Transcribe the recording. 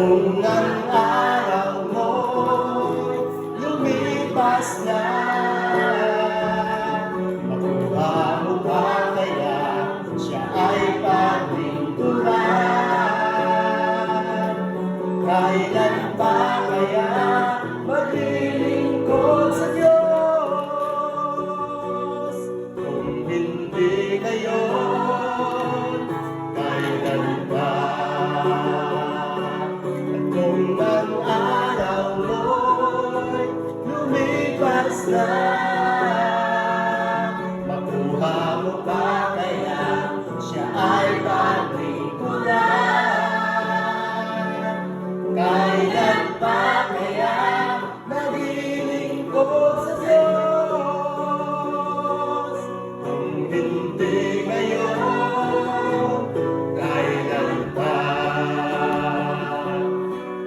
Kung ang araw mo lumipas na, makuha mo ba kaya siya ay paglingkuran? Kailan ba kaya maglilingkod sa Diyos? Kung hindi ngayon, kailan ba? Kung ang araw mo'y lumipas na, makuha mo ba kaya siya ay paglingkuran? Kailan pa